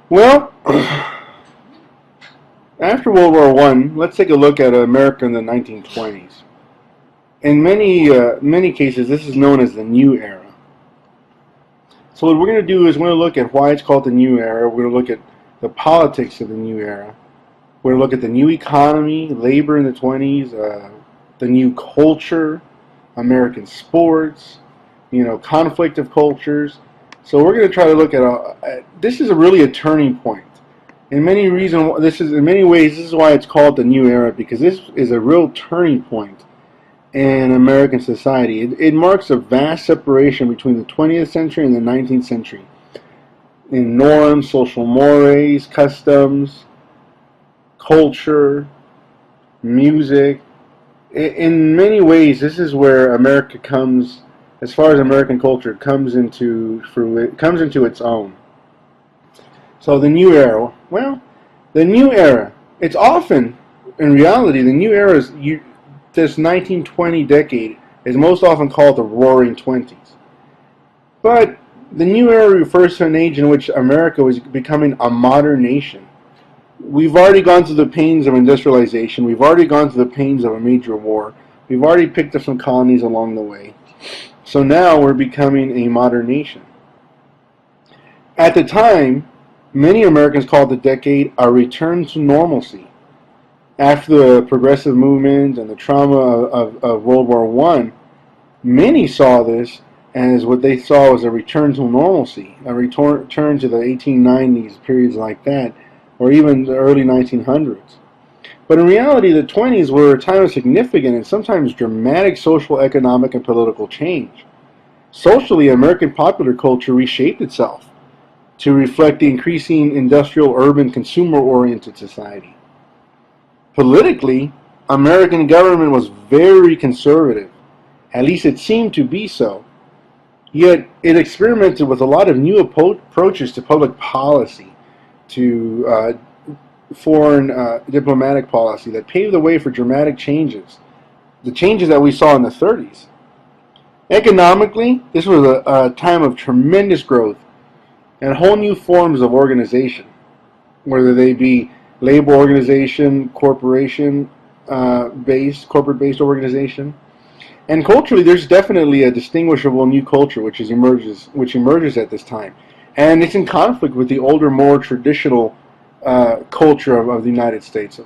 Well, after World War One, let's take a look at America in the 1920s. In many cases, this is known as the New Era. So what we're going to do is we're going to look at why it's called the New Era. We're going to look at the politics of the New Era. We're going to look at the new economy, labor in the 20s, the new culture, American sports, conflict of cultures. So we're going to try to look at this is really a turning point. In many ways, this is why it's called the New Era, because this is a real turning point in American society. It marks a vast separation between the 20th century and the 19th century in norms, social mores, customs, culture, music. In many ways, this is where America comes, as far as American culture, comes into its own. So the New Era, well, the New Era, it's often, in reality, the New Era is, this 1920 decade is most often called the Roaring Twenties. But the New Era refers to an age in which America was becoming a modern nation. We've already gone through the pains of industrialization. We've already gone through the pains of a major war. We've already picked up some colonies along the way. So now we're becoming a modern nation. At the time, many Americans called the decade a return to normalcy. After the progressive movement and the trauma of World War I, many saw this as what they saw as a return to normalcy, a return to the 1890s, periods like that, or even the early 1900s. But in reality, the 20s were a time of significant and sometimes dramatic social, economic, and political change. Socially, American popular culture reshaped itself to reflect the increasing industrial, urban, consumer-oriented society. Politically, American government was very conservative. At least it seemed to be so. Yet it experimented with a lot of new approaches to public policy, to foreign diplomatic policy that paved the way for dramatic changes, the changes that we saw in the 30s. Economically, this was a time of tremendous growth and whole new forms of organization, whether they be labor organization, corporate-based organization. And culturally, there's definitely a distinguishable new culture which emerges at this time. And it's in conflict with the older, more traditional culture of the United States.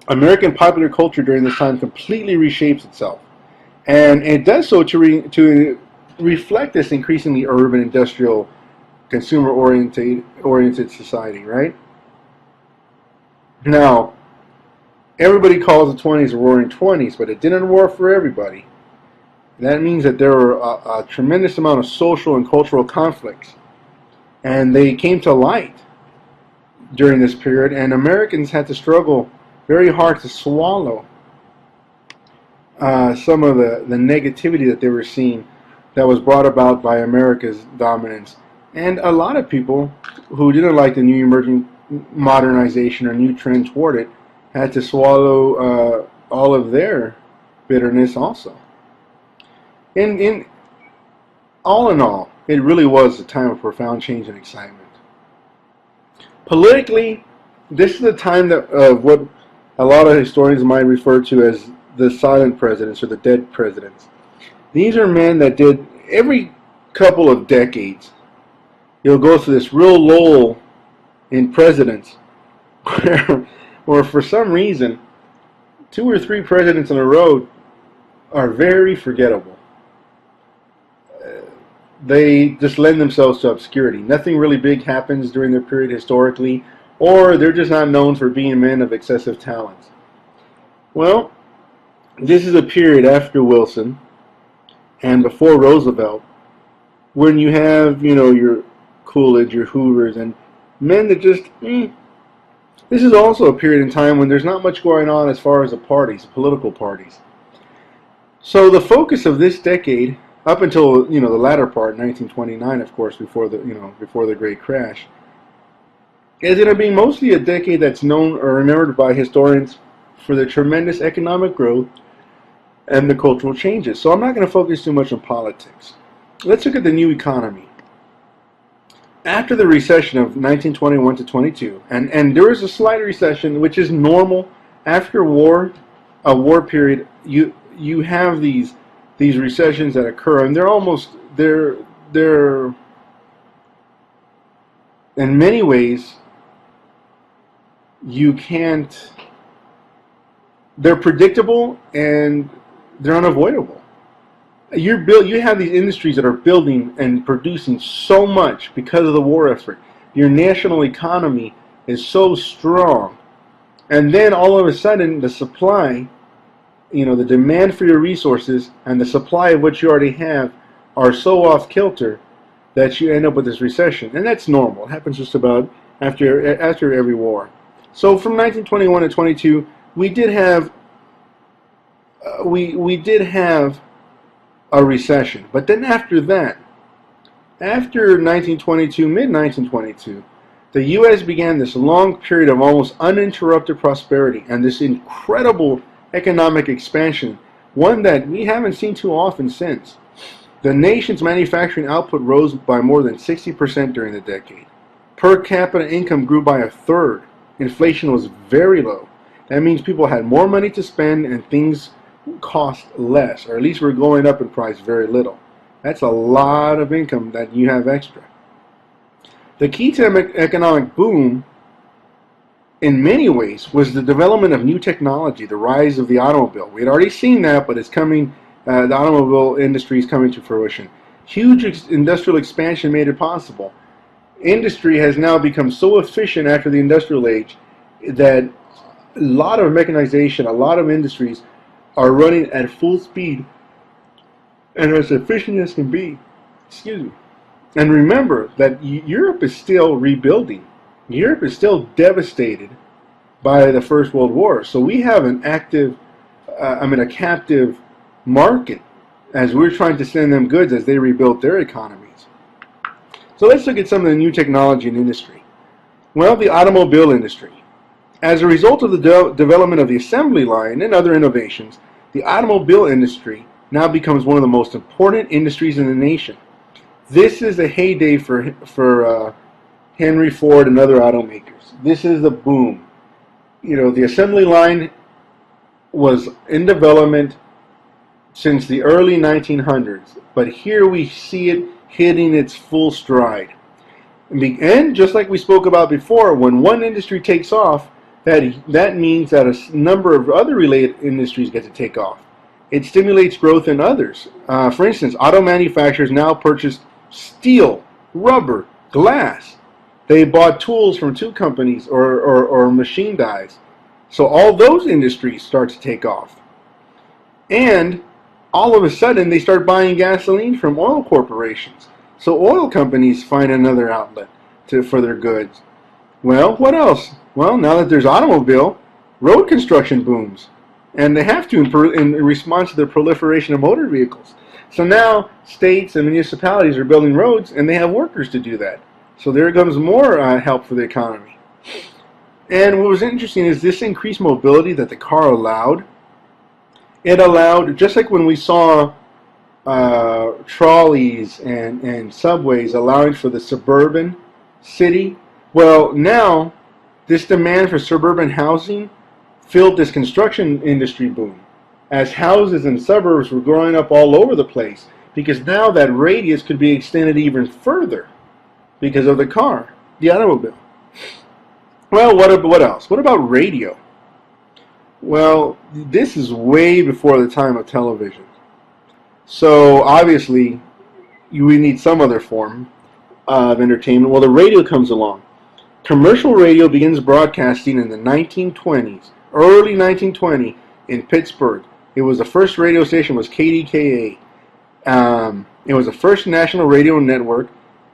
American popular culture during this time completely reshapes itself. And it does so to reflect this increasingly urban, industrial, consumer-oriented society, right? Now, everybody calls the 20s the Roaring Twenties, but it didn't work for everybody. That means that there were a tremendous amount of social and cultural conflicts, and they came to light during this period, and Americans had to struggle very hard to swallow some of the negativity that they were seeing that was brought about by America's dominance. And a lot of people who didn't like the new emerging modernization or new trend toward it had to swallow all of their bitterness also. In all, it really was a time of profound change and excitement. Politically, this is a time of what a lot of historians might refer to as the silent presidents or the dead presidents. These are men that did, every couple of decades, you'll go through this real lull in presidents where for some reason 2 or 3 presidents in a row are very forgettable. They just lend themselves to obscurity. Nothing really big happens during their period historically, or they're just not known for being men of excessive talents. Well, this is a period after Wilson and before Roosevelt when you have, your Coolidge, your Hoovers, and men that just, This is also a period in time when there's not much going on as far as the political parties. So the focus of this decade, up until the latter part, 1929, of course, before the Great Crash, is going to be mostly a decade that's known or remembered by historians for the tremendous economic growth and the cultural changes. So I'm not going to focus too much on politics. Let's look at the new economy. After the recession of 1921 to 22, and there was a slight recession, which is normal after a war period. You have these recessions that occur, and they're in many ways you can't. They're predictable and they're unavoidable. You have these industries that are building and producing so much because of the war effort. Your national economy is so strong, and then all of a sudden the supply, the demand for your resources and the supply of what you already have are so off kilter that you end up with this recession. And that's normal. It happens just about after every war. So from 1921 to 22, we did have we did have a recession. But then after that, after 1922, mid-1922, the U.S. began this long period of almost uninterrupted prosperity and this incredible economic expansion, one that we haven't seen too often since. The nation's manufacturing output rose by more than 60% during the decade. Per capita income grew by a third. Inflation was very low. That means people had more money to spend and things cost less, or at least we're going up in price very little. That's a lot of income that you have extra. The key to economic boom in many ways was the development of new technology, the rise of the automobile. We had already seen that, but it's coming. The automobile industry is coming to fruition. Huge industrial expansion made it possible. Industry has now become so efficient after the industrial age that a lot of mechanization, a lot of industries are running at full speed and as efficient as can be. Excuse me. And remember that Europe is still rebuilding. Europe is still devastated by the First World War. So we have a captive market as we're trying to send them goods as they rebuild their economies. So let's look at some of the new technology in industry. Well, the automobile industry. As a result of the development of the assembly line and other innovations, the automobile industry now becomes one of the most important industries in the nation. This is a heyday for Henry Ford and other automakers. This is the boom. The assembly line was in development since the early 1900s, but here we see it hitting its full stride. And just like we spoke about before, when one industry takes off, that means that a number of other related industries get to take off. It stimulates growth in others. For instance, auto manufacturers now purchase steel, rubber, glass. They bought tools from two companies or machine dyes. So all those industries start to take off. And all of a sudden, they start buying gasoline from oil corporations. So oil companies find another outlet for their goods. Well, what else? Well, now that there's automobile, road construction booms. And they have to in response to the proliferation of motor vehicles. So now states and municipalities are building roads and they have workers to do that. So there comes more help for the economy. And what was interesting is this increased mobility that the car allowed. It allowed, just like when we saw trolleys and subways allowing for the suburban city, well, now this demand for suburban housing filled this construction industry boom as houses and suburbs were growing up all over the place because now that radius could be extended even further because of the car, the automobile. Well, what else? What about radio? Well, this is way before the time of television. So obviously, we need some other form of entertainment. Well, the radio comes along. Commercial radio begins broadcasting in the 1920s, early 1920, in Pittsburgh. It was the first radio station was KDKA. It was the first national radio network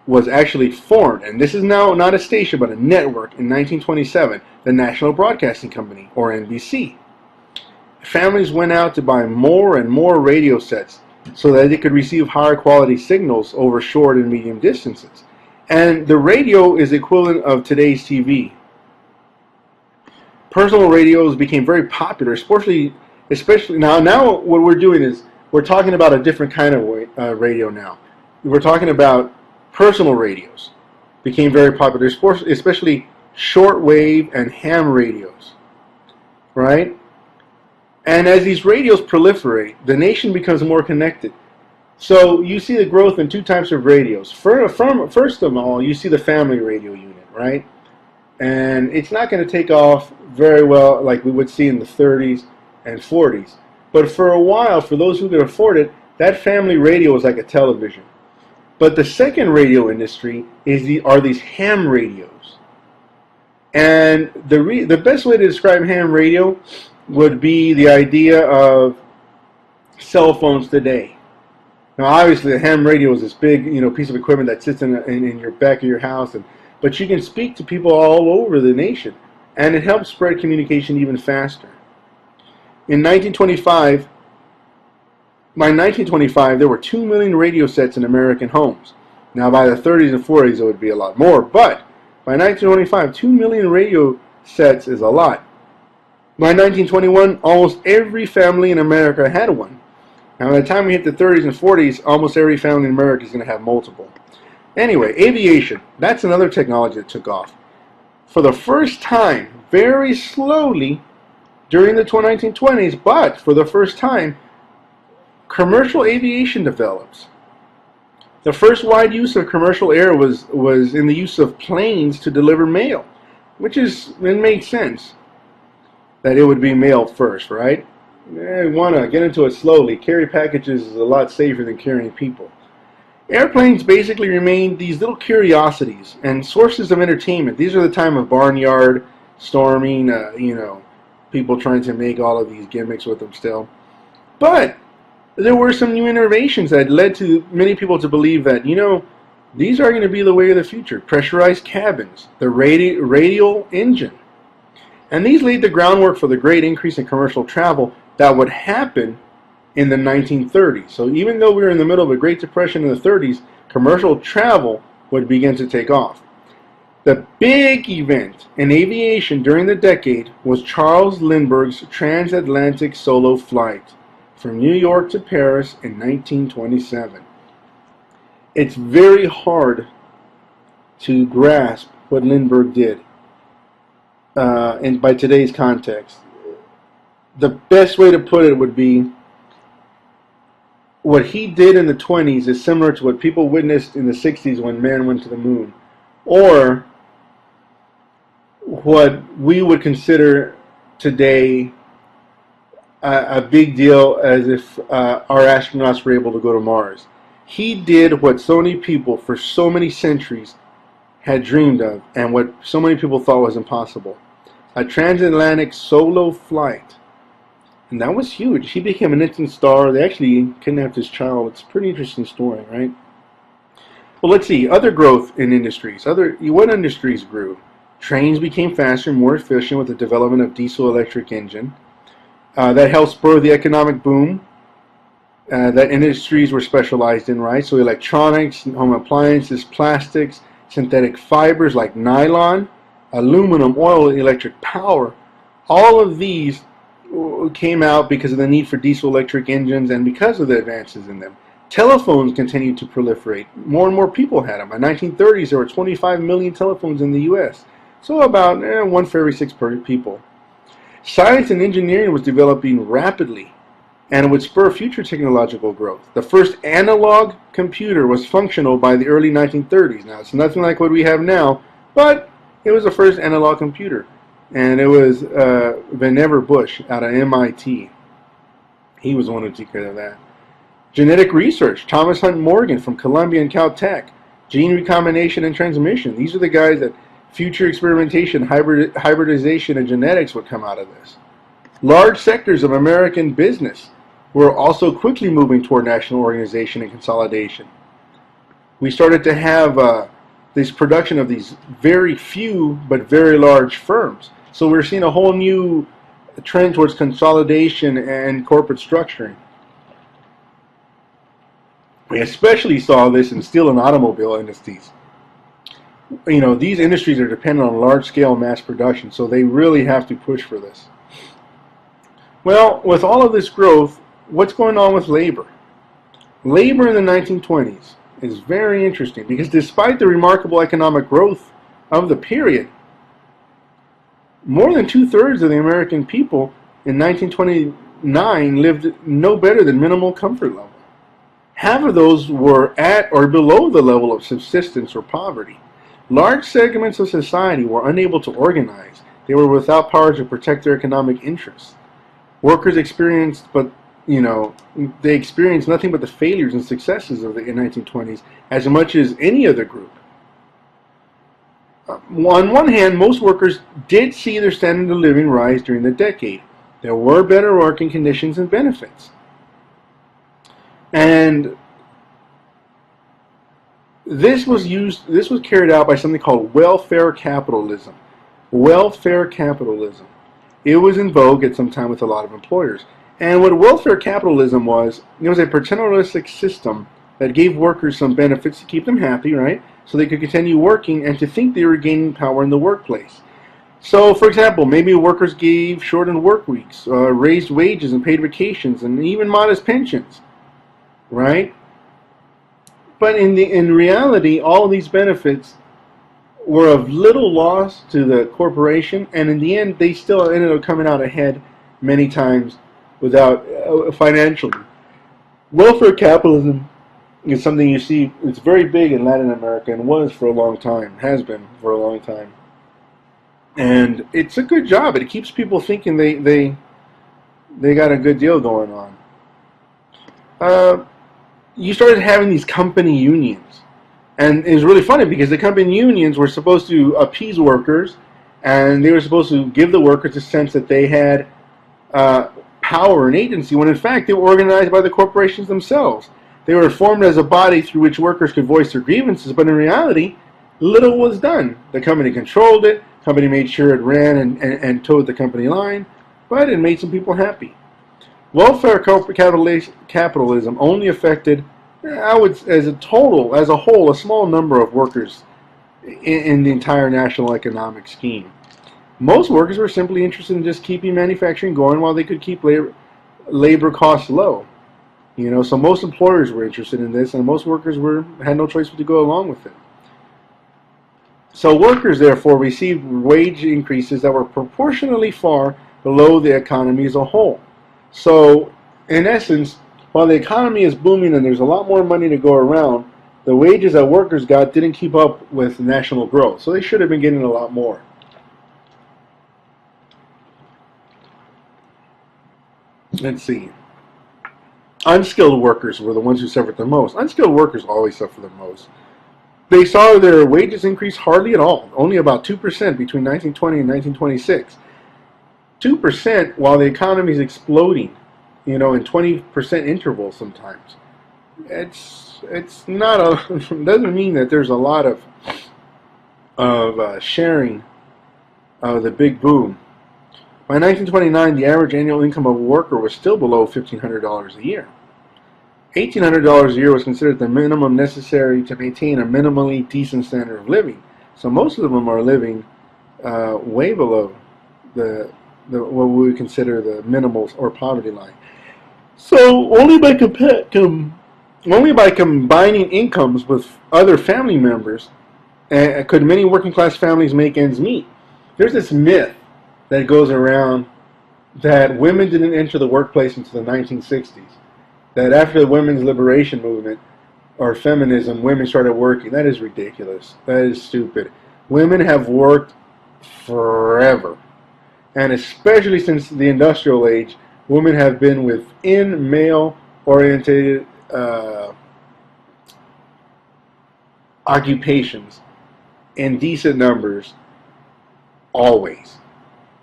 was actually formed, and this is now not a station but a network in 1927, the National Broadcasting Company, or NBC. Families went out to buy more and more radio sets so that they could receive higher quality signals over short and medium distances. And the radio is the equivalent of today's TV. Personal radios became very popular, especially now what we're doing is we're talking about a different kind of radio now. We're talking about personal radios. became very popular, especially shortwave and ham radios, right? And as these radios proliferate, the nation becomes more connected. So you see the growth in two types of radios. First of all, you see the family radio unit, right? And it's not going to take off very well like we would see in the 30s and 40s. But for a while, for those who could afford it, that family radio was like a television. But the second radio industry are these ham radios. And the best way to describe ham radio would be the idea of cell phones today. Now, obviously, a ham radio is this big, piece of equipment that sits in your back of your house, but you can speak to people all over the nation, and it helps spread communication even faster. In 1925, by 1925, there were 2 million radio sets in American homes. Now, by the 30s and 40s, it would be a lot more, but by 1925, 2 million radio sets is a lot. By 1921, almost every family in America had one. Now, by the time we hit the 30s and 40s, almost every family in America is going to have multiple. Anyway, aviation, that's another technology that took off. For the first time, very slowly, during the 1920s, but for the first time, commercial aviation develops. The first wide use of commercial air was in the use of planes to deliver mail, it made sense that it would be mail first, right? You want to get into it slowly. Carry packages is a lot safer than carrying people. Airplanes basically remained these little curiosities and sources of entertainment. These are the time of barnyard storming, people trying to make all of these gimmicks with them still. But there were some new innovations that led to many people to believe that, these are going to be the way of the future. Pressurized cabins, the radial engine. And these laid the groundwork for the great increase in commercial travel that would happen in the 1930s. So even though we were in the middle of a Great Depression in the 30s, commercial travel would begin to take off. The big event in aviation during the decade was Charles Lindbergh's transatlantic solo flight from New York to Paris in 1927. It's very hard to grasp what Lindbergh did. And by today's context, the best way to put it would be what he did in the 20s is similar to what people witnessed in the 60s when man went to the moon, or what we would consider today a big deal, as if our astronauts were able to go to Mars. He did what so many people for so many centuries had dreamed of, and what so many people thought was impossible. A transatlantic solo flight. And that was huge. He became an instant star. They actually kidnapped his child. It's a pretty interesting story, right? Well, let's see. Other growth in industries. What industries grew? Trains became faster and more efficient with the development of diesel-electric engine. That helped spur the economic boom that industries were specialized in, right? So electronics, home appliances, plastics, synthetic fibers like nylon, aluminum, oil, electric power. All of these came out because of the need for diesel-electric engines and because of the advances in them. Telephones continued to proliferate. More and more people had them. By 1930s, there were 25 million telephones in the U.S., so about one for every 6 people. Science and engineering was developing rapidly, and it would spur future technological growth. The first analog computer was functional by the early 1930s. Now, it's nothing like what we have now, but it was the first analog computer. And it was Vannevar Bush out of MIT. He was the one who took care of that. Genetic research, Thomas Hunt Morgan from Columbia and Caltech. Gene recombination and transmission. These are the guys that future experimentation, hybridization, and genetics would come out of this. Large sectors of American business were also quickly moving toward national organization and consolidation. We started to have this production of these very few but very large firms. So we're seeing a whole new trend towards consolidation and corporate structuring. We especially saw this in steel and automobile industries. These industries are dependent on large-scale mass production, so they really have to push for this. Well, with all of this growth, what's going on with labor? Labor in the 1920s is very interesting because despite the remarkable economic growth of the period, more than two-thirds of the American people in 1929 lived no better than minimal comfort level. Half of those were at or below the level of subsistence or poverty. Large segments of society were unable to organize. They were without power to protect their economic interests. Workers experienced, they experienced nothing but the failures and successes of the 1920s as much as any other group. On one hand, most workers did see their standard of living rise during the decade. There were better working conditions and benefits. And this was carried out by something called welfare capitalism. Welfare capitalism. It was in vogue at some time with a lot of employers. And what welfare capitalism was, it was a paternalistic system that gave workers some benefits to keep them happy, right? So they could continue working and to think they were gaining power in the workplace. So, for example, maybe workers gave shortened work weeks, raised wages and paid vacations, and even modest pensions, right? But in reality, all of these benefits were of little loss to the corporation, and in the end, they still ended up coming out ahead many times without financially. Welfare capitalism is something you see, it's very big in Latin America and was for a long time, has been for a long time. And it's a good job. It keeps people thinking they got a good deal going on. You started having these company unions. And it was really funny because the company unions were supposed to appease workers, and they were supposed to give the workers a sense that they had power and agency, when in fact they were organized by the corporations themselves. They were formed as a body through which workers could voice their grievances, but in reality, little was done. The company controlled it, the company made sure it ran and towed the company line, but it made some people happy. Welfare capitalism only affected, as a whole, a small number of workers in the entire national economic scheme. Most workers were simply interested in just keeping manufacturing going while they could keep labor costs low. So most employers were interested in this, and most workers had no choice but to go along with it. So workers, therefore, received wage increases that were proportionally far below the economy as a whole. So, in essence, while the economy is booming and there's a lot more money to go around, the wages that workers got didn't keep up with national growth. So they should have been getting a lot more. Let's see. Unskilled workers were the ones who suffered the most. Unskilled workers always suffer the most. They saw their wages increase hardly at all, only about 2% between 1920 and 1926. 2% while the economy is exploding, in 20% intervals sometimes. It's not doesn't mean that there's a lot of sharing of the big boom. By 1929, the average annual income of a worker was still below $1,500 a year. $1,800 a year was considered the minimum necessary to maintain a minimally decent standard of living. So most of them are living way below what we would consider the minimal or poverty line. So only by combining incomes with other family members could many working class families make ends meet. There's this myth that goes around that women didn't enter the workplace until the 1960s. That after the women's liberation movement or feminism, women started working. That is ridiculous. That is stupid. Women have worked forever. And especially since the industrial age, women have been within male-oriented occupations in decent numbers always.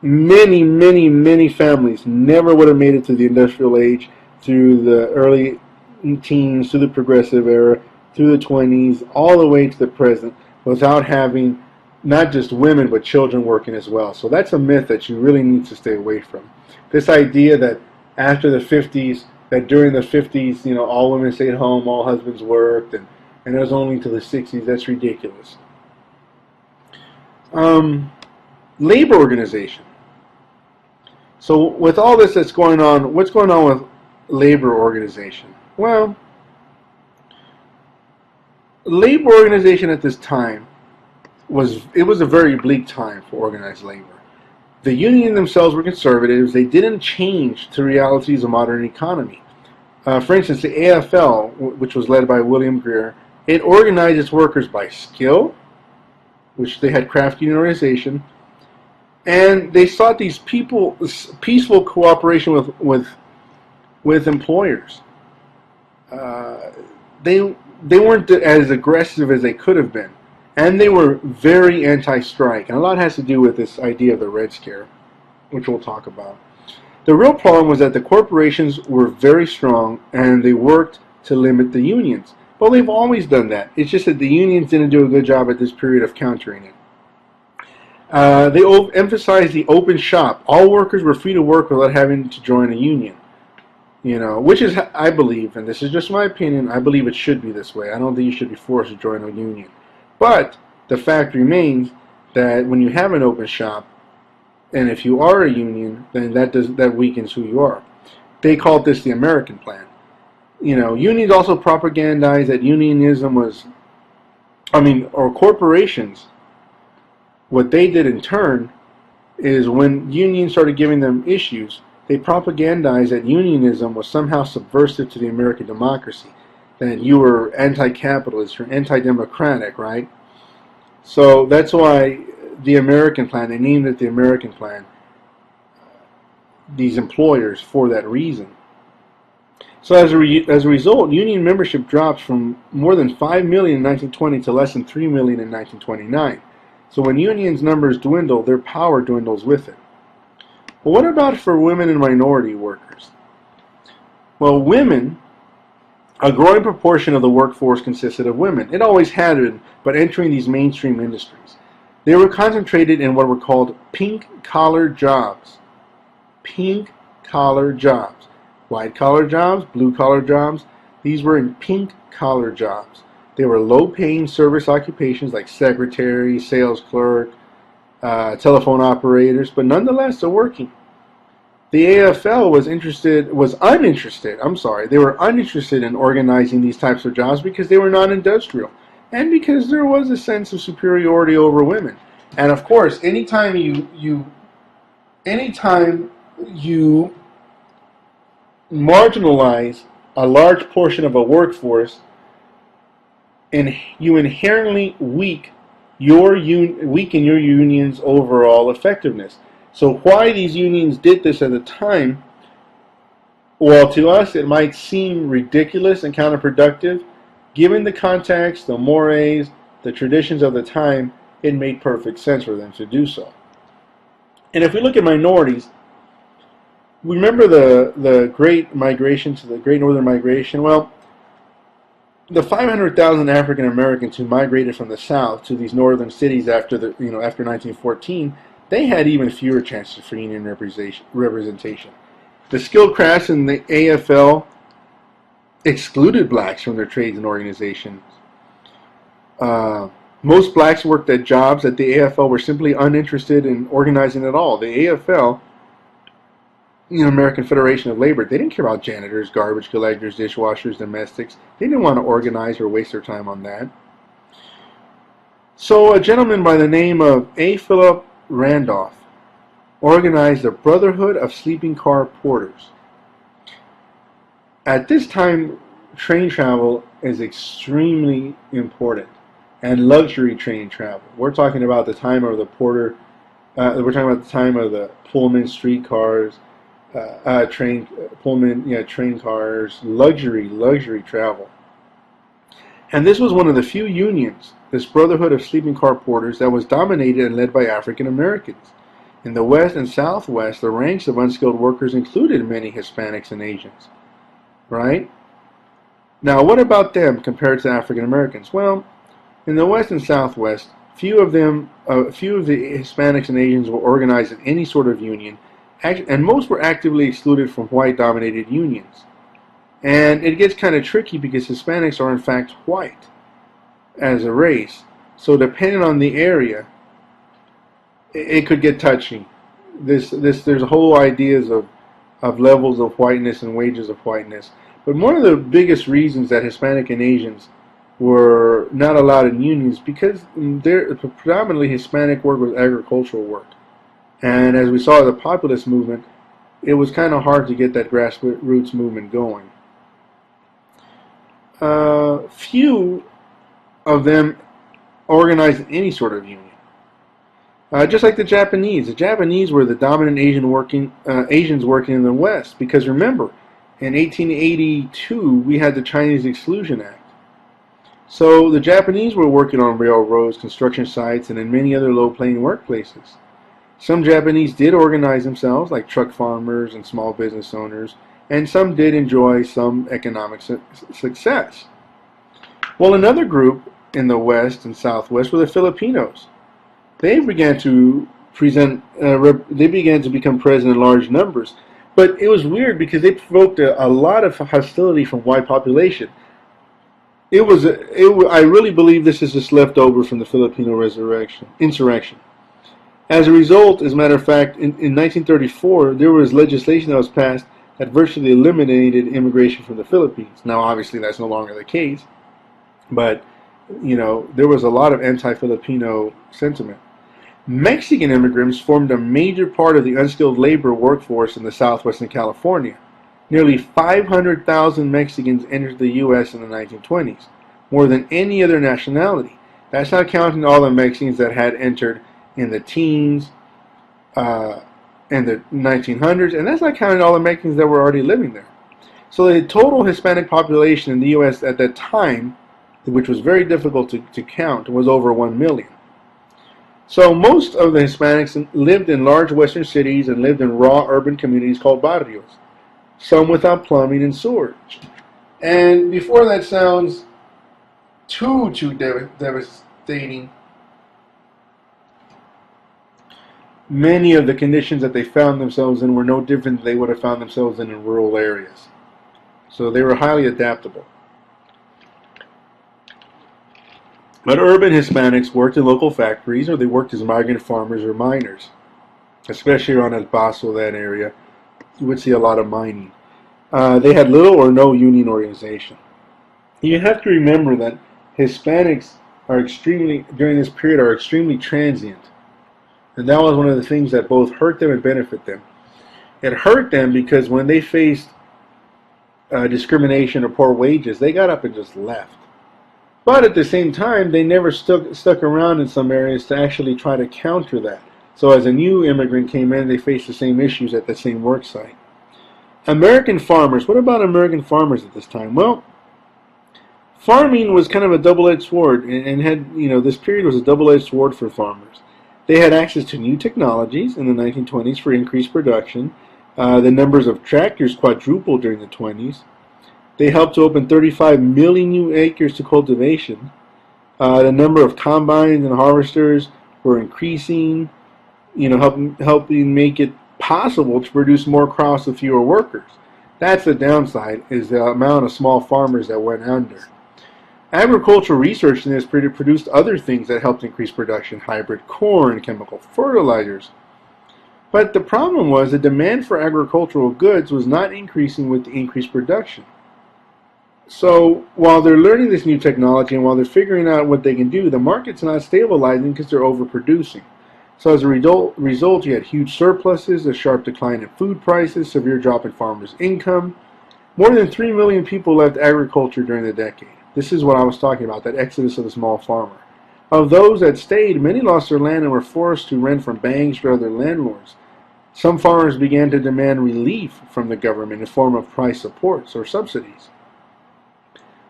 Many, many, many families never would have made it to the industrial age, through the early teens, through the progressive era, through the 20s, all the way to the present, without having not just women but children working as well. So that's a myth that you really need to stay away from. This idea that after the 50s, that during the 50s, all women stayed home, all husbands worked, and it was only until the 60s, that's ridiculous. Labor organization. So with all this that's going on, what's going on with labor organization? Well, labor organization at this time was a very bleak time for organized labor. The union themselves were conservatives. They didn't change to realities of modern economy. For instance, the AFL, which was led by William Greer, it organized its workers by skill, which they had craft union organization, and they sought these peaceful cooperation with employers. They weren't as aggressive as they could have been, and they were very anti-strike. And a lot has to do with this idea of the Red Scare, which we'll talk about. The real problem was that the corporations were very strong, and they worked to limit the unions. Well, they've always done that. It's just that the unions didn't do a good job at this period of countering it. They emphasized the open shop. All workers were free to work without having to join a union. Which is, I believe, and this is just my opinion, I believe it should be this way. I don't think you should be forced to join a union. But the fact remains that when you have an open shop, and if you are a union, then that weakens who you are. They called this the American plan. Unions also propagandized that unionism or corporations, what they did in turn is when unions started giving them issues, they propagandized that unionism was somehow subversive to the American democracy, that you were anti-capitalist, you're anti-democratic, right? So that's why the American plan, they named it the American plan, these employers, for that reason. So as a result, union membership drops from more than 5 million in 1920 to less than 3 million in 1929. So when unions' numbers dwindle, their power dwindles with it. But what about for women and minority workers? Well, women, a growing proportion of the workforce consisted of women. It always had been, but entering these mainstream industries. They were concentrated in what were called pink-collar jobs. Pink-collar jobs. White-collar jobs, blue-collar jobs. These were in pink-collar jobs. They were low-paying service occupations like secretary, sales clerk, telephone operators, but nonetheless they're working. The AFL they were uninterested in organizing these types of jobs because they were non-industrial, and because there was a sense of superiority over women. And of course, anytime you marginalize a large portion of a workforce, and you inherently weaken your union's overall effectiveness. So why these unions did this at the time, well, to us it might seem ridiculous and counterproductive. Given the context, the mores, the traditions of the time, it made perfect sense for them to do so. And if we look at minorities, we remember the Great Migration, to the Great Northern Migration. Well, the 500,000 African Americans who migrated from the South to these northern cities after 1914, they had even fewer chances for union representation. The skilled crafts in the AFL excluded blacks from their trades and organizations. Most blacks worked at jobs that the AFL were simply uninterested in organizing at all. The AFL, American Federation of Labor, they didn't care about janitors, garbage collectors, dishwashers, domestics. They didn't want to organize or waste their time on that. So a gentleman by the name of A. Philip Randolph organized the Brotherhood of Sleeping Car Porters. At this time, train travel is extremely important, and luxury train travel. We're talking about the time of the porter. We're talking about the time of the Pullman streetcars, train cars, luxury travel. And this was one of the few unions, this Brotherhood of Sleeping Car Porters, that was dominated and led by African Americans. In the West and Southwest, the ranks of unskilled workers included many Hispanics and Asians. Right? Now, what about them compared to African Americans? Well, in the West and Southwest, few of the Hispanics and Asians were organized in any sort of union, and most were actively excluded from white-dominated unions. And it gets kind of tricky because Hispanics are in fact white as a race. So depending on the area, it could get touchy. There's whole ideas of levels of whiteness and wages of whiteness. But one of the biggest reasons that Hispanic and Asians were not allowed in unions because their predominantly Hispanic work was agricultural work. And as we saw the populist movement, it was kind of hard to get that grassroots movement going. Few of them organized any sort of union. Just like the Japanese were the dominant Asians working in the West. Because remember, in 1882 we had the Chinese Exclusion Act. So the Japanese were working on railroads, construction sites, and in many other low-paying workplaces. Some Japanese did organize themselves, like truck farmers and small business owners, and some did enjoy some economic success. Well, another group in the West and Southwest were the Filipinos. They began to become present in large numbers, but it was weird because they provoked a lot of hostility from white population. I really believe this is just left over from the Filipino insurrection. As a result, as a matter of fact, in 1934, there was legislation that was passed that virtually eliminated immigration from the Philippines. Now, obviously, that's no longer the case, but, there was a lot of anti-Filipino sentiment. Mexican immigrants formed a major part of the unskilled labor workforce in the Southwestern California. Nearly 500,000 Mexicans entered the U.S. in the 1920s, more than any other nationality. That's not counting all the Mexicans that had entered in the teens, in the 1900s, and that's not counting all the Mexicans that were already living there. So the total Hispanic population in the U.S. at that time, which was very difficult to count, was over 1 million. So most of the Hispanics lived in large western cities and lived in raw urban communities called barrios, some without plumbing and sewage. And before that sounds too devastating, many of the conditions that they found themselves in were no different than they would have found themselves in rural areas. So they were highly adaptable. But urban Hispanics worked in local factories, or they worked as migrant farmers or miners. Especially around El Paso, that area, you would see a lot of mining. They had little or no union organization. You have to remember that Hispanics during this period, are extremely transient. And that was one of the things that both hurt them and benefit them. It hurt them because when they faced discrimination or poor wages, they got up and just left. But at the same time, they never stuck around in some areas to actually try to counter that. So as a new immigrant came in, they faced the same issues at the same work site. American farmers. What about American farmers at this time? Well, farming was kind of a double-edged sword, and this period was a double-edged sword for farmers. They had access to new technologies in the 1920s for increased production. The numbers of tractors quadrupled during the 20s. They helped to open 35 million new acres to cultivation. The number of combines and harvesters were increasing, helping make it possible to produce more crops with fewer workers. That's the downside, is the amount of small farmers that went under. Agricultural research in this period produced other things that helped increase production: hybrid corn, chemical fertilizers. But the problem was the demand for agricultural goods was not increasing with the increased production. So while they're learning this new technology and while they're figuring out what they can do, the market's not stabilizing because they're overproducing. So as a result, you had huge surpluses, a sharp decline in food prices, severe drop in farmers' income. More than 3 million people left agriculture during the decade. This is what I was talking about, that exodus of the small farmer. Of those that stayed, many lost their land and were forced to rent from banks or other landlords. Some farmers began to demand relief from the government in the form of price supports or subsidies.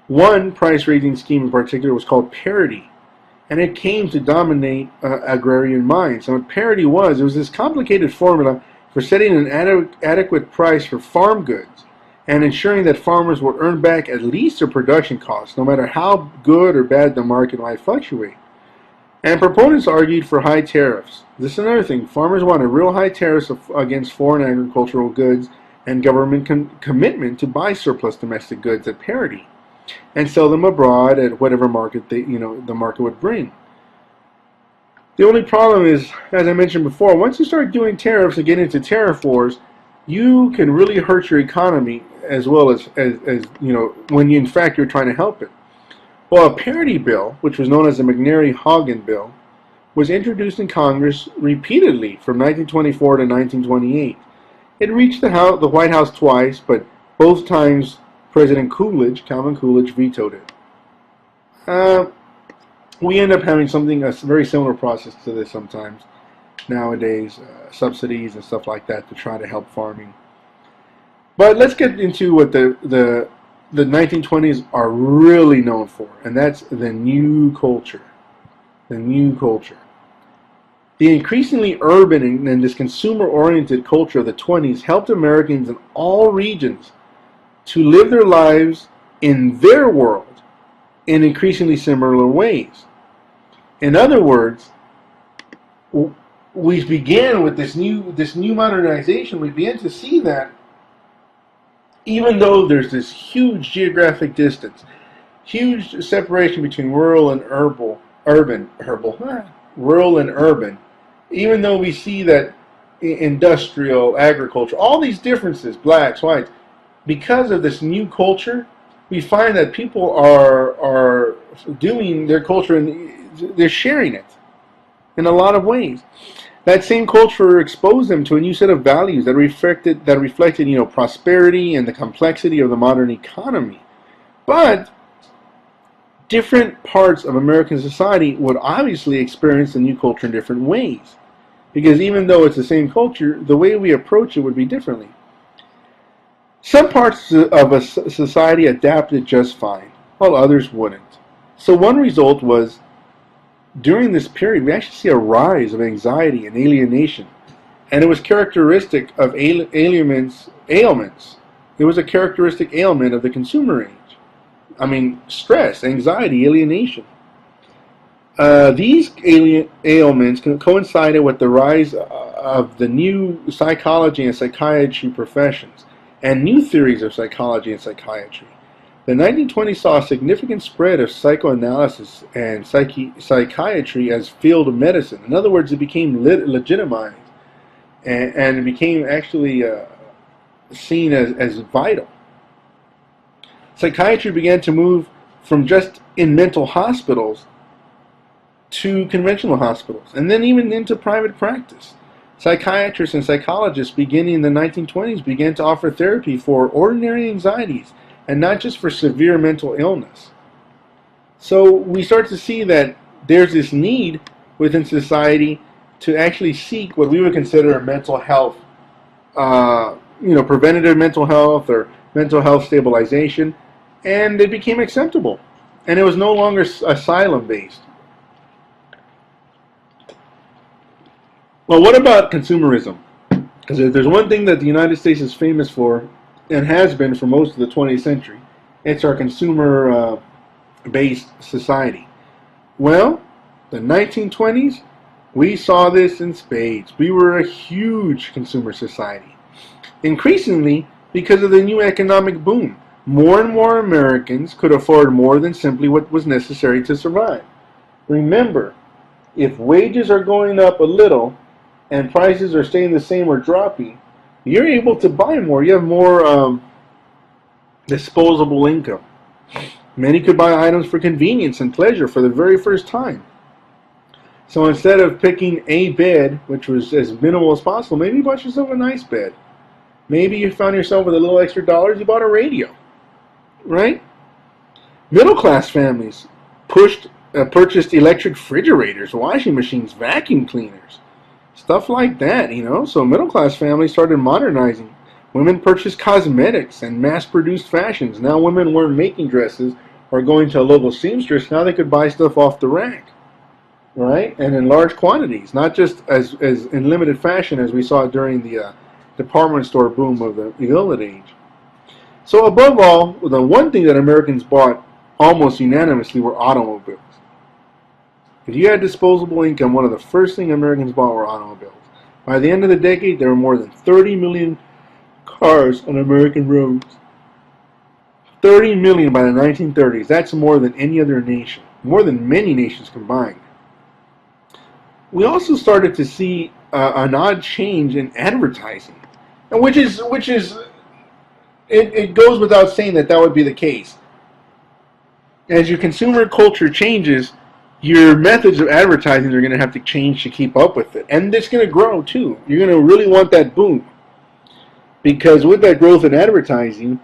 One price-raising scheme in particular was called parity, and it came to dominate agrarian minds. And what parity was, it was this complicated formula for setting an adequate price for farm goods and ensuring that farmers would earn back at least their production costs, no matter how good or bad the market might fluctuate. And proponents argued for high tariffs. This is another thing. Farmers wanted real high tariffs against foreign agricultural goods and government commitment to buy surplus domestic goods at parity and sell them abroad at whatever market the market would bring. The only problem is, as I mentioned before, once you start doing tariffs and get into tariff wars, you can really hurt your economy as well as when in fact you're trying to help it. Well, a parity bill, which was known as the McNary-Haugen bill, was introduced in Congress repeatedly from 1924 to 1928. It reached the White House twice, but both times President Coolidge, Calvin Coolidge, vetoed it. We end up having a very similar process to this sometimes nowadays, subsidies and stuff like that to try to help farming. But let's get into what the 1920s are really known for, and that's the new culture. The new culture. The increasingly urban and this consumer-oriented culture of the 20s helped Americans in all regions to live their lives in their world in increasingly similar ways. In other words, we began with this new modernization. We began to see that even though there's this huge geographic distance, huge separation between rural and urban, even though we see that industrial, agriculture, all these differences, blacks, whites, because of this new culture, we find that people are doing their culture and they're sharing it in a lot of ways. That same culture exposed them to a new set of values that reflected, prosperity and the complexity of the modern economy. But different parts of American society would obviously experience the new culture in different ways. Because even though it's the same culture, the way we approach it would be differently. Some parts of a society adapted just fine, while others wouldn't. So one result was, during this period, we actually see a rise of anxiety and alienation. And it was characteristic of ailments. It was a characteristic ailment of the consumer age. I mean, stress, anxiety, alienation. These ailments coincided with the rise of the new psychology and psychiatry professions and new theories of psychology and psychiatry. The 1920s saw a significant spread of psychoanalysis and psychiatry as field of medicine. In other words, it became legitimized and it became actually seen as vital. Psychiatry began to move from just in mental hospitals to conventional hospitals, and then even into private practice. Psychiatrists and psychologists beginning in the 1920s began to offer therapy for ordinary anxieties and not just for severe mental illness. So we start to see that there's this need within society to actually seek what we would consider a mental health, preventative mental health or mental health stabilization, and it became acceptable. And it was no longer asylum-based. Well, what about consumerism? Because if there's one thing that the United States is famous for, and has been for most of the 20th century, it's our consumer-based society. Well, the 1920s, we saw this in spades. We were a huge consumer society. Increasingly, because of the new economic boom, more and more Americans could afford more than simply what was necessary to survive. Remember, if wages are going up a little and prices are staying the same or dropping, you're able to buy more. You have more disposable income. Many could buy items for convenience and pleasure for the very first time. So instead of picking a bed, which was as minimal as possible, maybe you bought yourself a nice bed. Maybe you found yourself with a little extra dollars, you bought a radio. Right? Middle-class families purchased electric refrigerators, washing machines, vacuum cleaners, stuff like that, So middle-class families started modernizing. Women purchased cosmetics and mass-produced fashions. Now women weren't making dresses or going to a local seamstress. Now they could buy stuff off the rack, right? And in large quantities, not just as in limited fashion as we saw during the department store boom of the Gilded Age. So above all, the one thing that Americans bought almost unanimously were automobiles. If you had disposable income, one of the first things Americans bought were automobiles. By the end of the decade, there were more than 30 million cars on American roads. 30 million by the 1930s. That's more than any other nation. More than many nations combined. We also started to see an odd change in advertising, and which is it goes without saying that would be the case. As your consumer culture changes, your methods of advertising are going to have to change to keep up with it. And it's going to grow too. You're going to really want that boom. Because with that growth in advertising,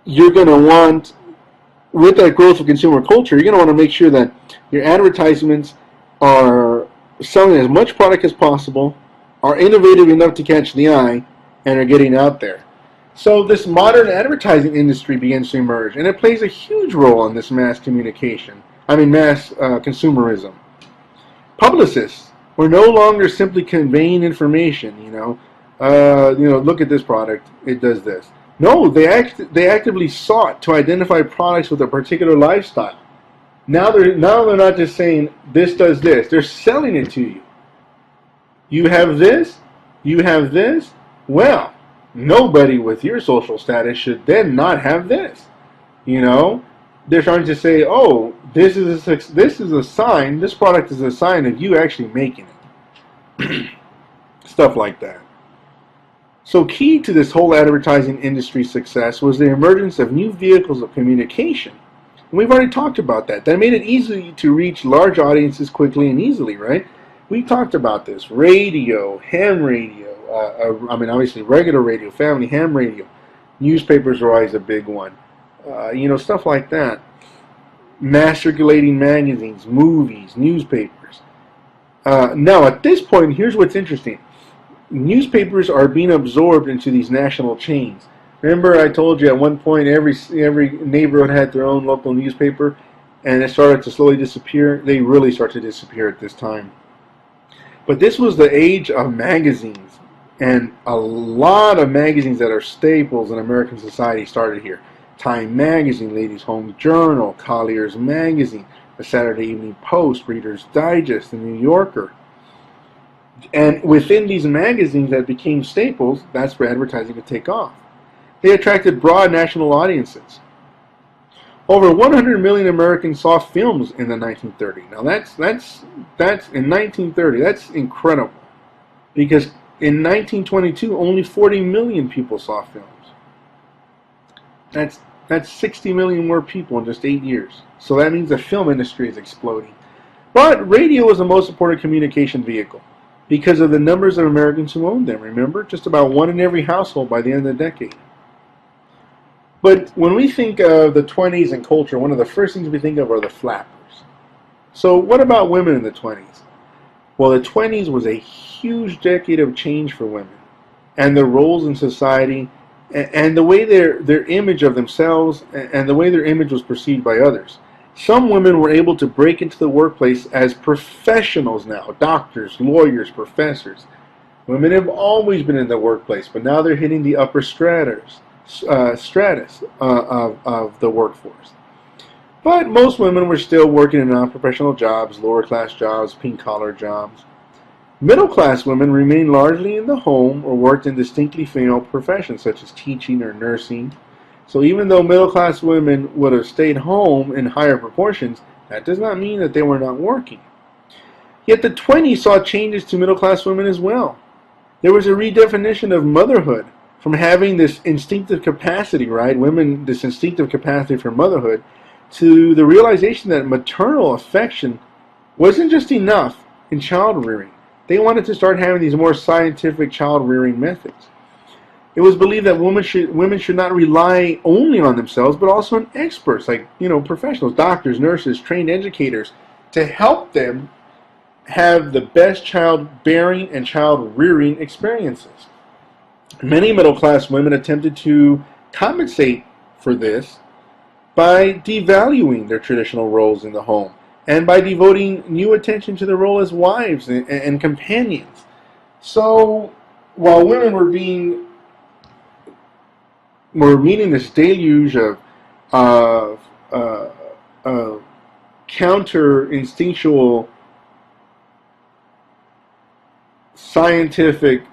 you're going to want, with that growth of consumer culture, you're going to want to make sure that your advertisements are selling as much product as possible, are innovative enough to catch the eye, and are getting out there. So this modern advertising industry begins to emerge, and it plays a huge role in this mass consumerism. Publicists were no longer simply conveying information. Look at this product; it does this. No, they actively sought to identify products with a particular lifestyle. Now they're not just saying this does this; they're selling it to you. You have this. You have this. Well, nobody with your social status should then not have this. They're trying to say, oh, this is a sign. This product is a sign of you actually making it. Stuff like that. So key to this whole advertising industry success was the emergence of new vehicles of communication. And we've already talked about that. That made it easy to reach large audiences quickly and easily, right? We talked about this. Radio, ham radio, obviously regular radio, family ham radio. Newspapers are always a big one. Stuff like that. Mass circulating magazines, movies, newspapers. Now, at this point, here's what's interesting. Newspapers are being absorbed into these national chains. Remember, I told you at one point every neighborhood had their own local newspaper, and it started to slowly disappear. They really start to disappear at this time. But this was the age of magazines, and a lot of magazines that are staples in American society started here. Time Magazine, Ladies' Home Journal, Collier's Magazine, the Saturday Evening Post, Reader's Digest, the New Yorker. And within these magazines that became staples, that's where advertising could take off. They attracted broad national audiences. Over 100 million Americans saw films in the 1930s. Now that's in 1930. That's incredible, because in 1922 only 40 million people saw films. That's 60 million more people in just 8 years. So that means the film industry is exploding. But radio was the most important communication vehicle because of the numbers of Americans who owned them. Remember, just about one in every household by the end of the decade. But when we think of the 20s and culture, one of the first things we think of are the flappers. So what about women in the 20s? Well, the 20s was a huge decade of change for women and their roles in society and the way their image of themselves and the way their image was perceived by others. Some women were able to break into the workplace as professionals now, doctors, lawyers, professors. Women have always been in the workplace, but now they're hitting the upper stratus of the workforce. But most women were still working in non-professional jobs, lower-class jobs, pink-collar jobs. Middle-class women remained largely in the home or worked in distinctly female professions such as teaching or nursing. So even though middle-class women would have stayed home in higher proportions, that does not mean that they were not working. Yet the 20s saw changes to middle-class women as well. There was a redefinition of motherhood from having this instinctive capacity, right? Women, this instinctive capacity for motherhood, to the realization that maternal affection wasn't just enough in child rearing. They wanted to start having these more scientific child rearing methods. It was believed that women should not rely only on themselves, but also on experts like, professionals, doctors, nurses, trained educators, to help them have the best child-bearing and child-rearing experiences. Many middle-class women attempted to compensate for this by devaluing their traditional roles in the home and by devoting new attention to their role as wives and companions. So while women were meeting this deluge of counter-instinctual scientific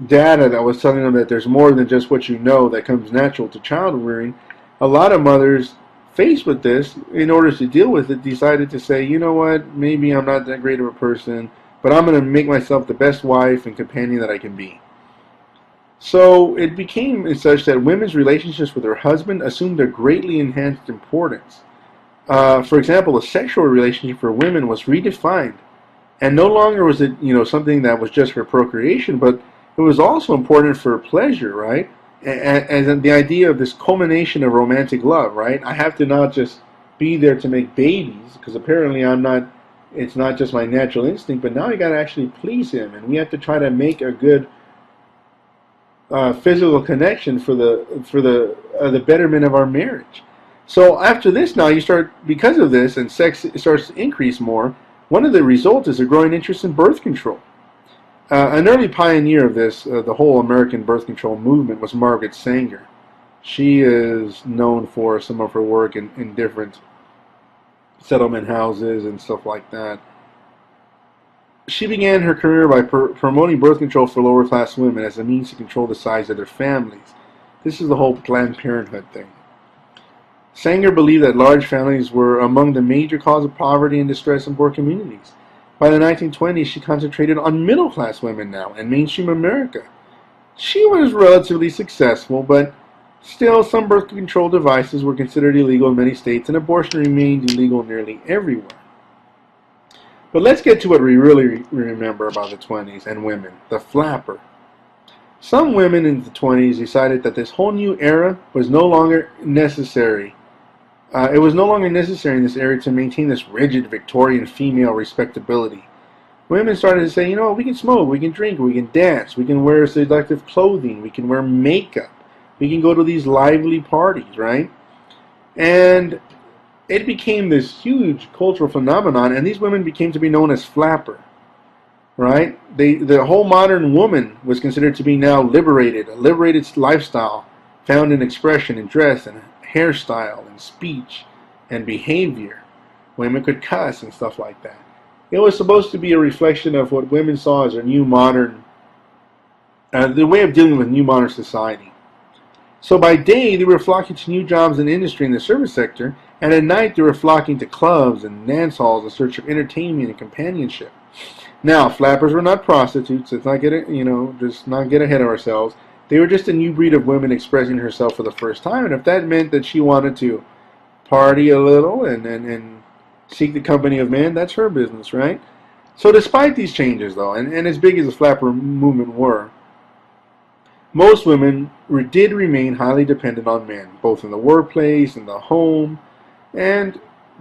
data that was telling them that there's more than just what you know that comes natural to child rearing, a lot of mothers faced with this, in order to deal with it, decided to say, you know what, maybe I'm not that great of a person, but I'm going to make myself the best wife and companion that I can be. So it became such that women's relationships with their husband assumed a greatly enhanced importance. For example, a sexual relationship for women was redefined, and no longer was it something that was just for procreation, but it was also important for pleasure, right? And the idea of this culmination of romantic love, right? I have to not just be there to make babies, because apparently I'm not. It's not just my natural instinct, but now I got to actually please him, and we have to try to make a good physical connection for the betterment of our marriage. So after this, now you start, because of this, and sex starts to increase more. One of the results is a growing interest in birth control. An early pioneer of this, the whole American birth control movement, was Margaret Sanger. She is known for some of her work in different settlement houses and stuff like that. She began her career by promoting birth control for lower class women as a means to control the size of their families. This is the whole Planned Parenthood thing. Sanger believed that large families were among the major cause of poverty and distress in poor communities. By the 1920s, she concentrated on middle-class women now in mainstream America. She was relatively successful, but still some birth control devices were considered illegal in many states, and abortion remained illegal nearly everywhere. But let's get to what we really remember about the 20s and women, the flapper. Some women in the 20s decided that this whole new era was no longer necessary. It was no longer necessary in this era to maintain this rigid Victorian female respectability. Women started to say, we can smoke, we can drink, we can dance, we can wear seductive clothing, we can wear makeup, we can go to these lively parties, right? And it became this huge cultural phenomenon, and these women became to be known as flapper, right? The whole modern woman was considered to be now liberated, a liberated lifestyle found in expression, in dress, and hairstyle, and speech, and behavior. Women could cuss and stuff like that. It was supposed to be a reflection of what women saw as a new modern, the way of dealing with new modern society. So by day, they were flocking to new jobs in industry and the service sector, and at night they were flocking to clubs and dance halls in search of entertainment and companionship. Now, flappers were not prostitutes. Let's not just not get ahead of ourselves. They were just a new breed of women expressing herself for the first time, and if that meant that she wanted to party a little and seek the company of men, that's her business, right? So despite these changes, though, and as big as the flapper movement were, most women did remain highly dependent on men, both in the workplace, in the home, and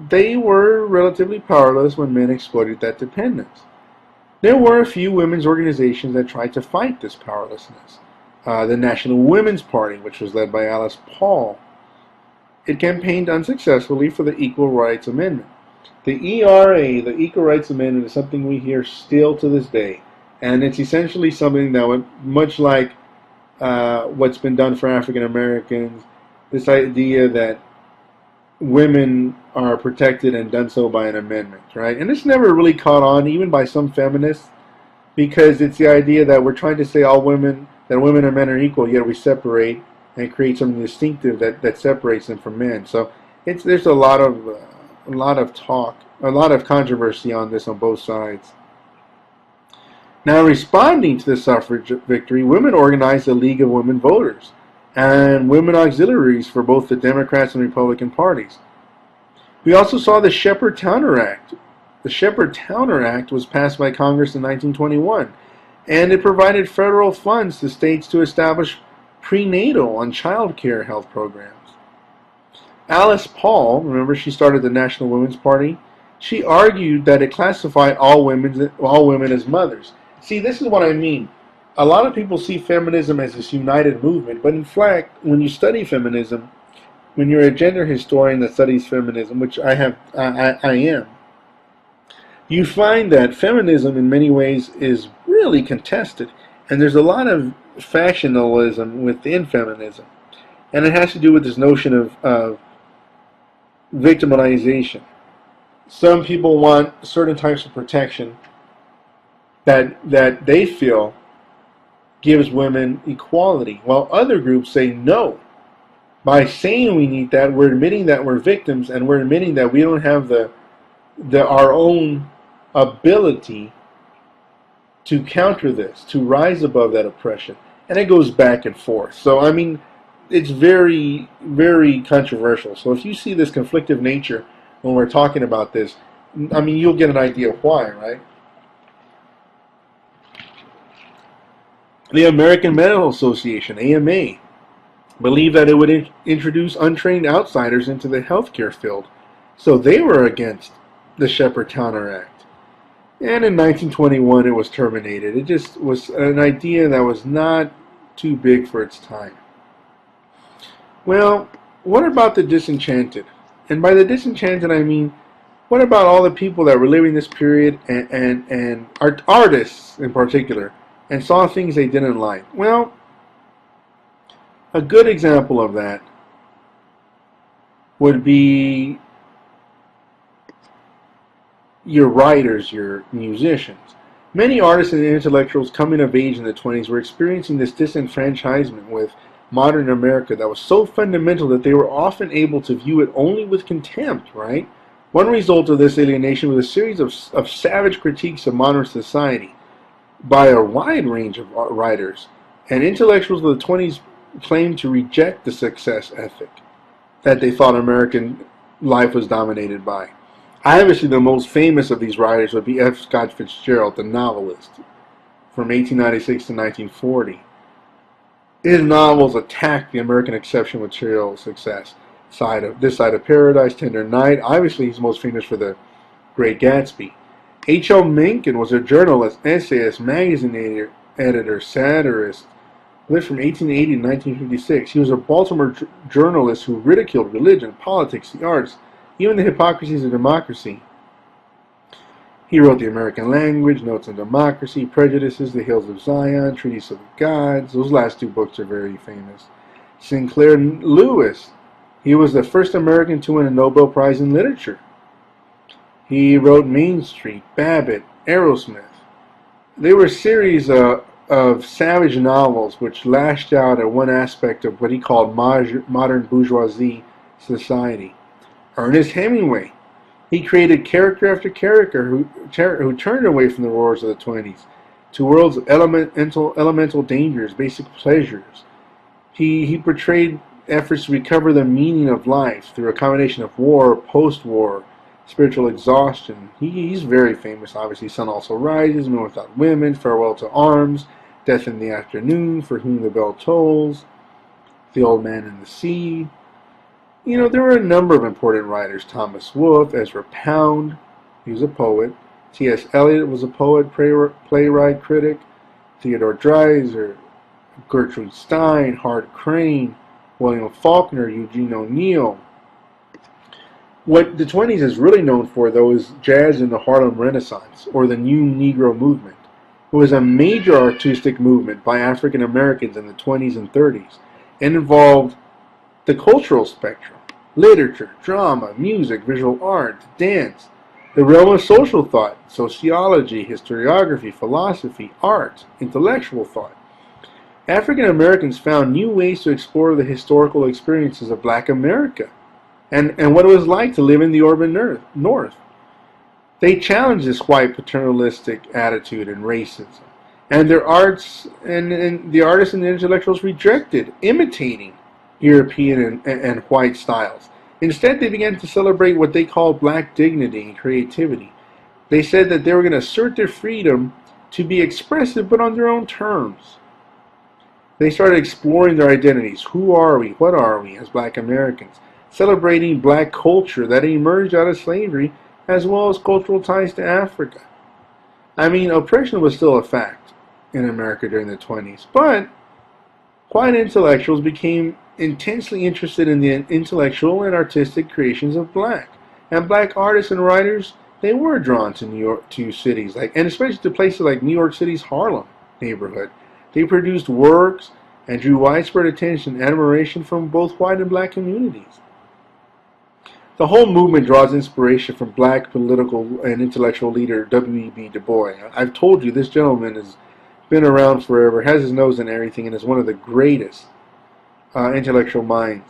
they were relatively powerless when men exploited that dependence. There were a few women's organizations that tried to fight this powerlessness. The National Women's Party, which was led by Alice Paul, it campaigned unsuccessfully for the Equal Rights Amendment. The ERA, the Equal Rights Amendment, is something we hear still to this day, and it's essentially something that would, much like what's been done for African Americans, this idea that women are protected and done so by an amendment, right? And it's never really caught on, even by some feminists, because it's the idea that we're trying to say that women and men are equal, yet we separate and create something distinctive that separates them from men. So there's a lot of talk, a lot of controversy on this on both sides. Now, responding to the suffrage victory, women organized the League of Women Voters and women auxiliaries for both the Democrats and Republican parties. We also saw the Shepard-Towner Act. The Shepard-Towner Act was passed by Congress in 1921, and it provided federal funds to states to establish prenatal and child care health programs. Alice Paul, remember she started the National Women's Party, she argued that it classified all women as mothers. See, this is what I mean. A lot of people see feminism as this united movement, but in fact, when you study feminism, when you're a gender historian that studies feminism, which I am, you find that feminism in many ways is really contested, and there's a lot of factionalism within feminism, and it has to do with this notion of victimization. Some people want certain types of protection that they feel gives women equality, while other groups say no. By saying we need that, we're admitting that we're victims, and we're admitting that we don't have our own ability to counter this, to rise above that oppression. And it goes back and forth. So, I mean, it's very, very controversial. So if you see this conflictive nature when we're talking about this. I mean, you'll get an idea of why, right? The American Medical Association, AMA, believed that it would introduce untrained outsiders into the healthcare field, so they were against the Shepard-Towner Act. And in 1921, it was terminated. It just was an idea that was not too big for its time. Well, what about the disenchanted? And by the disenchanted, I mean, what about all the people that were living this period and artists in particular, and saw things they didn't like? Well, a good example of that would be your writers, your musicians. Many artists and intellectuals coming of age in the 20s were experiencing this disenfranchisement with modern America that was so fundamental that they were often able to view it only with contempt, right? One result of this alienation was a series of savage critiques of modern society by a wide range of writers, and intellectuals of the 20s claimed to reject the success ethic that they thought American life was dominated by. Obviously, the most famous of these writers would be F. Scott Fitzgerald, the novelist, from 1896 to 1940. His novels attacked the American exceptional material success This Side of Paradise, Tender Night. Obviously, he's most famous for The Great Gatsby. H.L. Mencken was a journalist, essayist, magazine editor, satirist, lived from 1880 to 1956. He was a Baltimore journalist who ridiculed religion, politics, the arts, even the hypocrisies of democracy. He wrote The American Language, Notes on Democracy, Prejudices, The Hills of Zion, Treatise of the Gods. Those last two books are very famous. Sinclair Lewis. He was the first American to win a Nobel Prize in Literature. He wrote Main Street, Babbitt, Aerosmith. They were a series of savage novels which lashed out at one aspect of what he called modern bourgeoisie society. Ernest Hemingway. He created character after character who turned away from the roars of the 20s to worlds of elemental dangers, basic pleasures. He portrayed efforts to recover the meaning of life through a combination of war, post-war, spiritual exhaustion. He's very famous, obviously. Sun Also Rises, Men Without Women, Farewell to Arms, Death in the Afternoon, For Whom the Bell Tolls, The Old Man and the Sea. You know, there were a number of important writers. Thomas Wolfe, Ezra Pound, he was a poet. T.S. Eliot was a poet, playwright, critic. Theodore Dreiser, Gertrude Stein, Hart Crane, William Faulkner, Eugene O'Neill. What the 20s is really known for, though, is jazz and the Harlem Renaissance, or the New Negro Movement. It was a major artistic movement by African Americans in the 20s and 30s. It involved the cultural spectrum, literature, drama, music, visual art, dance, the realm of social thought, sociology, historiography, philosophy, art, intellectual thought. African Americans found new ways to explore the historical experiences of Black America and what it was like to live in the urban North. They challenged this white paternalistic attitude and racism, and their arts and the artists and the intellectuals rejected imitating European and white styles. Instead, they began to celebrate what they called Black dignity and creativity. They said that they were going to assert their freedom to be expressive, but on their own terms. They started exploring their identities. Who are we? What are we as Black Americans? Celebrating Black culture that emerged out of slavery, as well as cultural ties to Africa. I mean, oppression was still a fact in America during the 20s, but white intellectuals became intensely interested in the intellectual and artistic creations of Black. And Black artists and writers, they were drawn to cities, and especially to places like New York City's Harlem neighborhood. They produced works and drew widespread attention and admiration from both white and Black communities. The whole movement draws inspiration from Black political and intellectual leader W.E.B. Du Bois. I've told you, this gentleman has been around forever, has his nose in everything, and is one of the greatest intellectual minds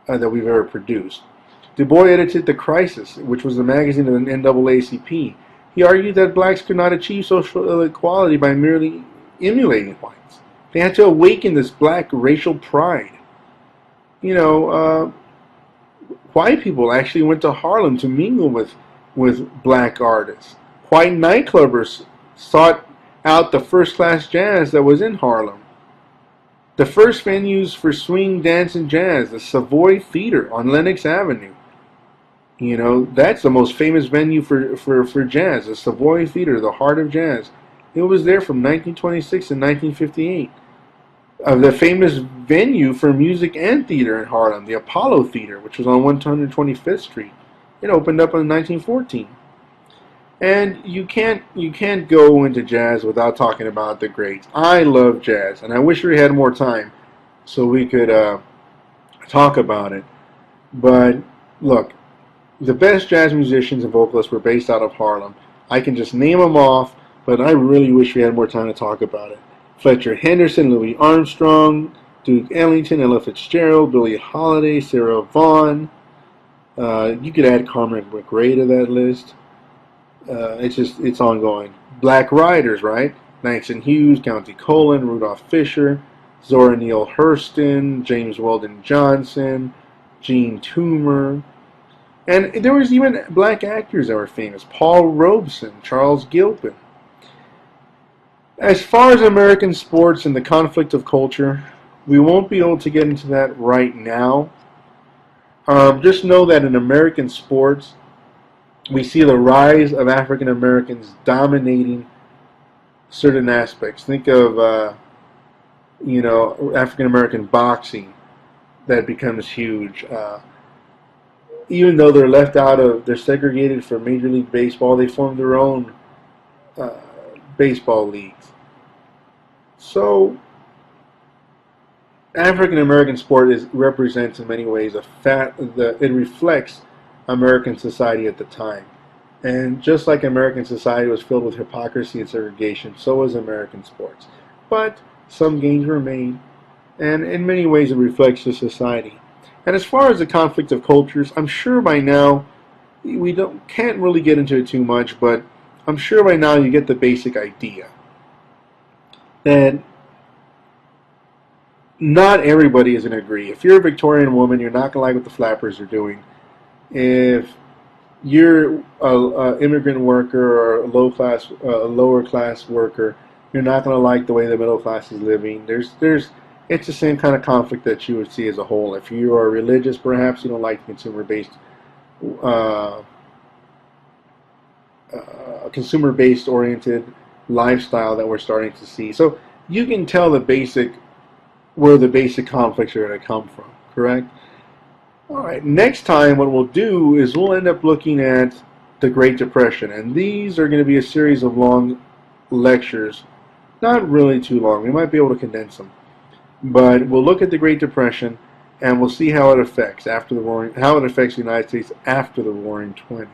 that we've ever produced. Du Bois edited The Crisis, which was the magazine of the NAACP. He argued that Blacks could not achieve social equality by merely emulating whites. They had to awaken this Black racial pride. You know, White people actually went to Harlem to mingle with black artists. White nightclubbers sought out the first-class jazz that was in Harlem. The first venues for swing, dance, and jazz, the Savoy Theater on Lenox Avenue. You know, that's the most famous venue for jazz, the Savoy Theater, the heart of jazz. It was there from 1926 to 1958. The famous venue for music and theater in Harlem, the Apollo Theater, which was on 125th Street. It opened up in 1914. And you can't go into jazz without talking about the greats. I love jazz, and I wish we had more time so we could talk about it. But look, the best jazz musicians and vocalists were based out of Harlem. I can just name them off, but I really wish we had more time to talk about it. Fletcher Henderson, Louis Armstrong, Duke Ellington, Ella Fitzgerald, Billie Holiday, Sarah Vaughan. You could add Carmen McRae to that list. It's ongoing. Black Riders, right? Langston Hughes, Countee Cullen, Rudolph Fisher, Zora Neale Hurston, James Weldon Johnson, Gene Toomer. And there was even black actors that were famous. Paul Robeson, Charles Gilpin. As far as American sports and the conflict of culture, we won't be able to get into that right now. Just know that in American sports, we see the rise of African Americans dominating certain aspects. Think of, African American boxing that becomes huge. Even though they're segregated from Major League Baseball, they form their own baseball leagues. So, African American sport represents in many ways it reflects American society at the time. And just like American society was filled with hypocrisy and segregation, so was American sports. But some gains were made, and in many ways it reflects the society. And as far as the conflict of cultures, I'm sure by now can't really get into it too much, but I'm sure by now you get the basic idea that not everybody is going to agree. If you're a Victorian woman, you're not going to like what the flappers are doing. If you're an immigrant worker or a lower class worker, you're not going to like the way the middle class is living. It's the same kind of conflict that you would see as a whole. If you are religious, perhaps you don't like consumer-based oriented lifestyle that we're starting to see. So you can tell where the basic conflicts are going to come from, correct? All right, next time what we'll do is we'll end up looking at the Great Depression, and these are going to be a series of long lectures, not really too long. We might be able to condense them, but we'll look at the Great Depression and we'll see how it affects the United States after the Roaring '20s.